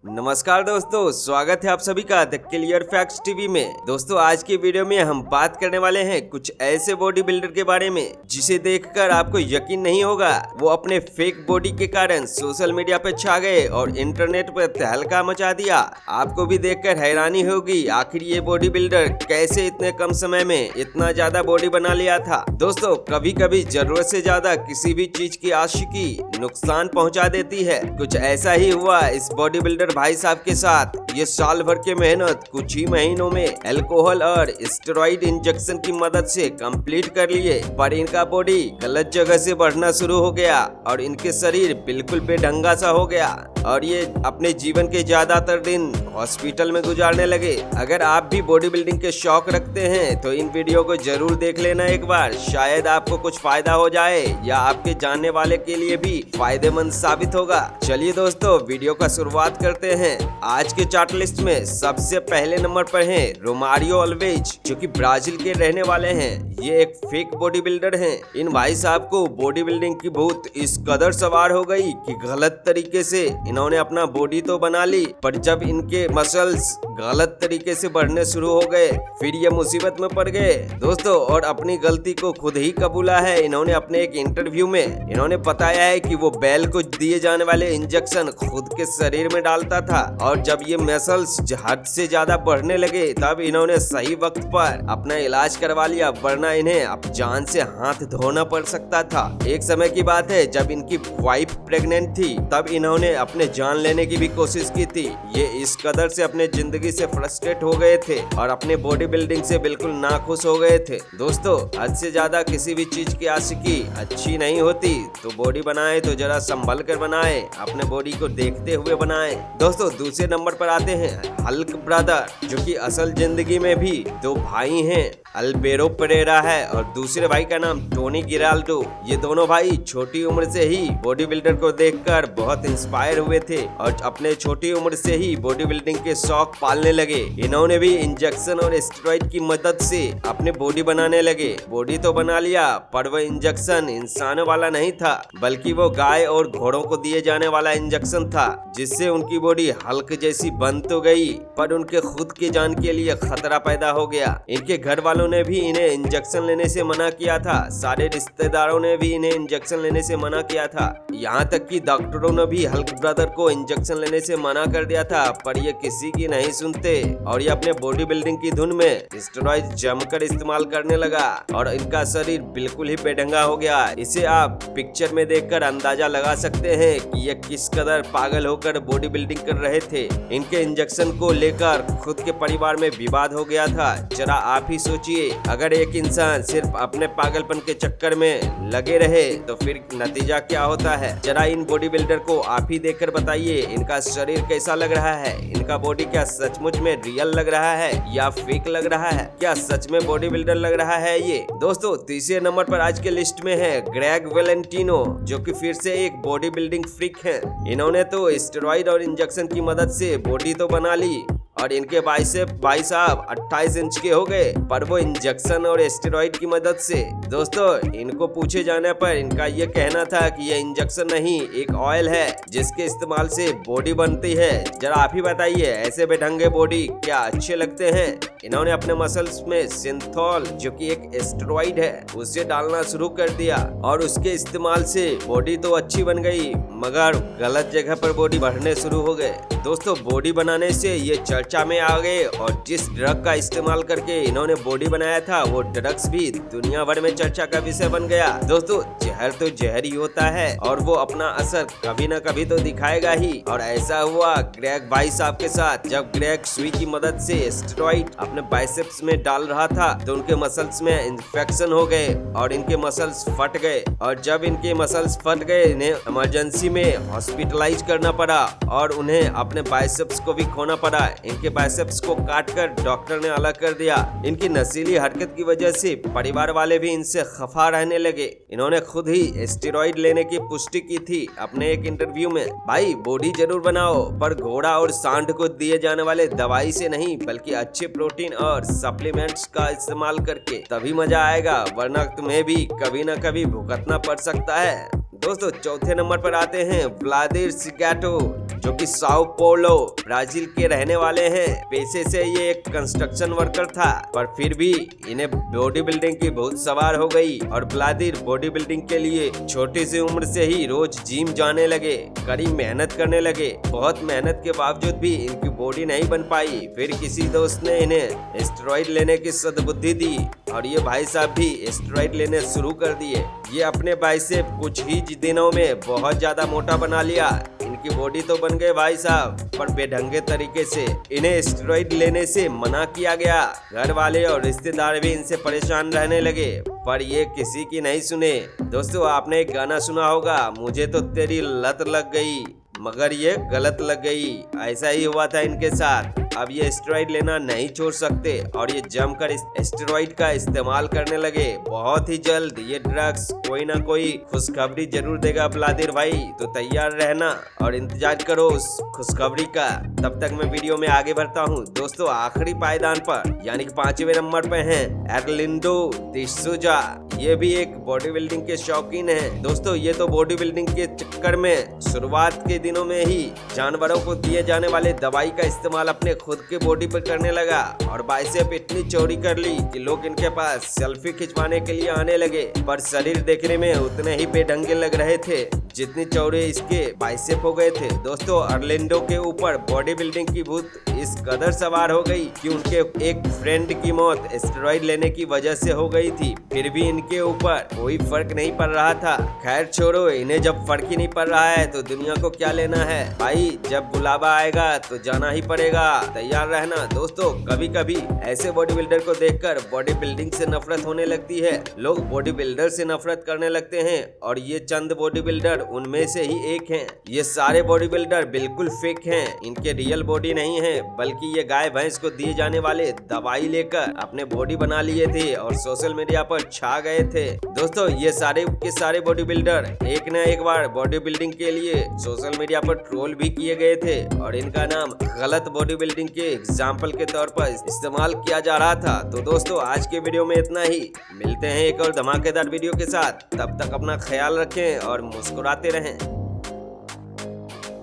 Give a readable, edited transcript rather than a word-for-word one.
नमस्कार दोस्तों, स्वागत है आप सभी का द क्लियर फैक्ट्स टीवी में। दोस्तों, आज की वीडियो में हम बात करने वाले हैं कुछ ऐसे बॉडी बिल्डर के बारे में जिसे देखकर आपको यकीन नहीं होगा वो अपने फेक बॉडी के कारण सोशल मीडिया पे छा गए और इंटरनेट पर तहलका मचा दिया। आपको भी देखकर हैरानी होगी आखिर ये बॉडी बिल्डर कैसे इतने कम समय में इतना ज्यादा बॉडी बना लिया था। दोस्तों, कभी कभी जरूरत से ज्यादा किसी भी चीज की आशिकी नुकसान पहुंचा देती है। कुछ ऐसा ही हुआ इस बॉडी बिल्डर भाई साहब के साथ। ये साल भर के मेहनत कुछ ही महीनों में अल्कोहल और स्टेरॉइड इंजेक्शन की मदद से कंप्लीट कर लिए, पर इनका बॉडी गलत जगह से बढ़ना शुरू हो गया और इनके शरीर बिल्कुल बेढंगा सा हो गया और ये अपने जीवन के ज्यादातर दिन हॉस्पिटल में गुजारने लगे। अगर आप भी बॉडी बिल्डिंग के शौक रखते हैं तो इन वीडियो को जरूर देख लेना एक बार, शायद आपको कुछ फायदा हो जाए या आपके जानने वाले के लिए भी फायदेमंद साबित होगा। चलिए दोस्तों, वीडियो का शुरुआत करते हैं। आज के चार्ट लिस्ट में सबसे पहले नंबर पर हैं रोमारियो अल्वेज, जो कि ब्राजील के रहने वाले हैं। ये एक फेक बॉडी बिल्डर हैं। इन भाई साहब को बॉडी बिल्डिंग की भूत इस कदर सवार हो गई कि गलत तरीके से इन्होंने अपना बॉडी तो बना ली, पर जब इनके मसल्स गलत तरीके से बढ़ने शुरू हो गए फिर ये मुसीबत में पड़ गए दोस्तों, और अपनी गलती को खुद ही कबूला है। इन्होंने अपने एक इंटरव्यू में इन्होंने बताया है कि वो बैल को दिए जाने वाले इंजेक्शन खुद के शरीर में डालता था और जब ये मसल्स हद से ज्यादा बढ़ने लगे तब इन्होंने सही वक्त पर अपना इलाज करवा लिया, वरना इन्हें अब जान से हाथ धोना पड़ सकता था। एक समय की बात है जब इनकी वाइफ प्रेग्नेंट थी, तब इन्होंने अपने जान लेने की भी कोशिश की थी। ये इस कदर से अपने जिंदगी से फ्रस्ट्रेट हो गए थे और अपने बॉडी बिल्डिंग से बिल्कुल नाखुश हो गए थे। दोस्तों, हद से ज्यादा किसी भी चीज की आशिकी अच्छी नहीं होती, तो बॉडी बनाए तो जरा संभल कर बनाए, अपने बॉडी को देखते हुए बनाए। दोस्तों, दूसरे नंबर पर आते हैं हल्क ब्रदर, जो कि असल जिंदगी में भी दो भाई हैं। अल्बेरो परेरा है और दूसरे भाई का नाम टोनी गिराल्डो। ये दोनों भाई छोटी उम्र से ही बॉडी बिल्डर को देखकर बहुत इंस्पायर हुए थे और अपने छोटी उम्र से ही बॉडी बिल्डिंग के शौक पालने लगे। इन्होंने भी इंजेक्शन और स्टेरॉइड की मदद से अपने बॉडी बनाने लगे। बॉडी तो बना लिया, पर वह इंजेक्शन इंसानों वाला नहीं था, बल्कि वो गाय और घोड़ों को दिए जाने वाला इंजेक्शन था, जिससे उनकी बॉडी हल्क जैसी बन तो गई, पर उनके खुद की जान के लिए खतरा पैदा हो गया। इनके घर वालों ने भी इन्हें इंजेक्शन लेने से मना किया था, सारे रिश्तेदारों ने भी इन्हें इंजेक्शन लेने से मना किया था, यहाँ तक कि डॉक्टरों ने भी हल्क ब्रदर को इंजेक्शन लेने से मना कर दिया था, पर ये किसी की नहीं सुनते और ये अपने बॉडी बिल्डिंग की धुन में स्टेरॉइड जमकर इस्तेमाल करने लगा और इनका शरीर बिल्कुल ही बेढंगा हो गया। इसे आप पिक्चर में देखकर अंदाजा लगा सकते हैं कि ये किस कदर पागल होकर बॉडी बिल्डिंग कर रहे थे। इनके इंजेक्शन को लेकर खुद के परिवार में विवाद हो गया था। जरा आप ही सोचिए, अगर एक इंसान सिर्फ अपने पागलपन के चक्कर में लगे रहे तो फिर नतीजा क्या होता है। जरा इन बॉडी बिल्डर को आप ही देखकर बताइए, इनका शरीर कैसा लग रहा है। इनका बॉडी क्या सचमुच में रियल लग रहा है या फेक लग रहा है? क्या सच में बॉडी बिल्डर लग रहा है ये? दोस्तों, तीसरे नंबर पर आज के लिस्ट में है ग्रेग वेलेंटिनो, जो कि फिर से एक बॉडी बिल्डिंग फ्रीक है। इन्होंने तो स्टेरॉइड और इंजेक्शन की मदद से बॉडी तो बना ली और इनके बाइसेप भाई साहब 28 इंच के हो गए, पर वो इंजेक्शन और स्टेरॉइड की मदद से। दोस्तों, इनको पूछे जाने पर इनका ये कहना था कि ये इंजेक्शन नहीं, एक ऑयल है जिसके इस्तेमाल से बॉडी बनती है। जरा आप ही बताइए, ऐसे बेढंगे बॉडी क्या अच्छे लगते हैं? इन्होंने अपने मसल्स में सिंथोल, जो कि एक स्टेरॉइड है, उसे डालना शुरू कर दिया और उसके इस्तेमाल से बॉडी तो अच्छी बन गई, मगर गलत जगह पर बॉडी बढ़ने शुरू हो गए। दोस्तों, बॉडी बनाने से ये चर्चा में आ गए और जिस ड्रग का इस्तेमाल करके इन्होंने बॉडी बनाया था वो ड्रग्स भी दुनिया भर में चर्चा का विषय बन गया। दोस्तों, जहर तो जहर ही होता है और वो अपना असर कभी न कभी तो दिखाएगा ही, और ऐसा हुआ ग्रेग भाई साहब के साथ। जब ग्रेग सुई की मदद से स्टेरॉइड अपने बाइसेप्स में डाल रहा था तो उनके मसल्स में इन्फेक्शन हो गए और इनके मसल्स फट गए, और जब इनके मसल्स फट गए इन्हें इमरजेंसी में हॉस्पिटलाइज करना पड़ा और उन्हें अपने बाइसेप्स को भी खोना पड़ा। इनके बाइसेप्स को काटकर डॉक्टर ने अलग कर दिया। इनकी नशीली हरकत की वजह से परिवार वाले भी इनसे खफा रहने लगे। इन्होंने खुद ही स्टेरॉइड लेने की पुष्टि की थी अपने एक इंटरव्यू में। भाई, बॉडी जरूर बनाओ, पर घोड़ा और सांड को दिए जाने वाले दवाई से नहीं, बल्कि अच्छे प्रोटीन और सप्लीमेंट्स का इस्तेमाल करके, तभी मजा आएगा, वरना तुम्हें भी कभी न कभी भुगतना पड़ सकता है। दोस्तों चौथे नंबर पर आते हैं व्लादिर सिगाटो, जो कि साओ पोलो ब्राजील के रहने वाले हैं। पेशे से ये एक कंस्ट्रक्शन वर्कर था, पर फिर भी इन्हें बॉडी बिल्डिंग की बहुत सवार हो गई और व्लादिर बॉडी बिल्डिंग के लिए छोटी सी उम्र से ही रोज जिम जाने लगे, कड़ी मेहनत करने लगे। बहुत मेहनत के बावजूद भी इनकी बॉडी नहीं बन पाई। फिर किसी दोस्त ने इन्हें स्टेरॉइड लेने की सद्बुद्धि दी और ये भाई साहब भी स्टेरॉइड लेने शुरू कर दिए। ये अपने बाइसेप कुछ ही दिनों में बहुत ज्यादा मोटा बना लिया। इनकी बॉडी तो बन गए भाई साहब, पर बेढंगे तरीके से। इन्हें स्टेरॉइड लेने से मना किया गया। घर वाले और रिश्तेदार भी इनसे परेशान रहने लगे, पर ये किसी की नहीं सुने। दोस्तों आपने एक गाना सुना होगा, मुझे तो तेरी लत लग गई मगर ये गलत लग गई। ऐसा ही हुआ था इनके साथ। अब ये स्टेरॉइड लेना नहीं छोड़ सकते और ये जमकर इस स्टेरॉइड का इस्तेमाल करने लगे। बहुत ही जल्द ये ड्रग्स कोई ना कोई खुशखबरी जरूर देगा व्लादिर भाई, तो तैयार रहना और इंतजार करो उस खुशखबरी का। तब तक मैं वीडियो में आगे बढ़ता हूँ। दोस्तों आखिरी पायदान पर यानी कि 5वें नंबर पे हैं एर्लिंडो डिसूजा। ये भी एक बॉडी बिल्डिंग के शौकीन हैं। दोस्तों ये तो बॉडी बिल्डिंग के चक्कर में शुरुआत के दिनों में ही जानवरों को दिए जाने वाले दवाई का इस्तेमाल अपने खुद के बॉडी पर करने लगा और बाइसेप इतनी चौड़ी कर ली कि लोग इनके पास सेल्फी खिंचवाने के लिए आने लगे। पर शरीर देखने में उतने ही बेढंगे लग रहे थे जितनी चौड़े इसके बाइसेप हो गए थे। दोस्तों अर्लिंडो के ऊपर बॉडी बिल्डिंग की भूत इस कदर सवार हो गई कि उनके एक फ्रेंड की मौत स्टेरॉइड लेने की वजह से हो गई थी। फिर भी इनके ऊपर कोई फर्क नहीं पड़ रहा था। खैर छोड़ो, इन्हें जब फर्क ही नहीं पड़ रहा है तो दुनिया को क्या लेना है भाई। जब बुलावा आएगा तो जाना ही पड़ेगा, तैयार रहना। दोस्तों कभी कभी ऐसे बॉडी बिल्डर को देखकर बॉडी बिल्डिंग से नफरत होने लगती है। लोग बॉडी बिल्डर से नफरत करने लगते हैं और ये चंद बॉडी बिल्डर उनमें से ही एक हैं। ये सारे बॉडी बिल्डर बिल्कुल फेक हैं। इनके रियल बॉडी नहीं है, बल्कि ये गाय भैंस को दिए जाने वाले दवाई लेकर अपने बॉडी बना लिए थे और सोशल मीडिया पर छा गए थे। दोस्तों ये सारे के सारे बॉडी बिल्डर एक न एक बार बॉडी बिल्डिंग के लिए सोशल मीडिया पर ट्रोल भी किए गए थे और इनका नाम गलत बॉडी बिल्डिंग के एग्जाम्पल के तौर पर इस्तेमाल किया जा रहा था। तो दोस्तों आज के वीडियो में इतना ही। मिलते हैं एक और धमाकेदार वीडियो के साथ। तब तक अपना ख्याल रखें और मुस्कुराते रहें।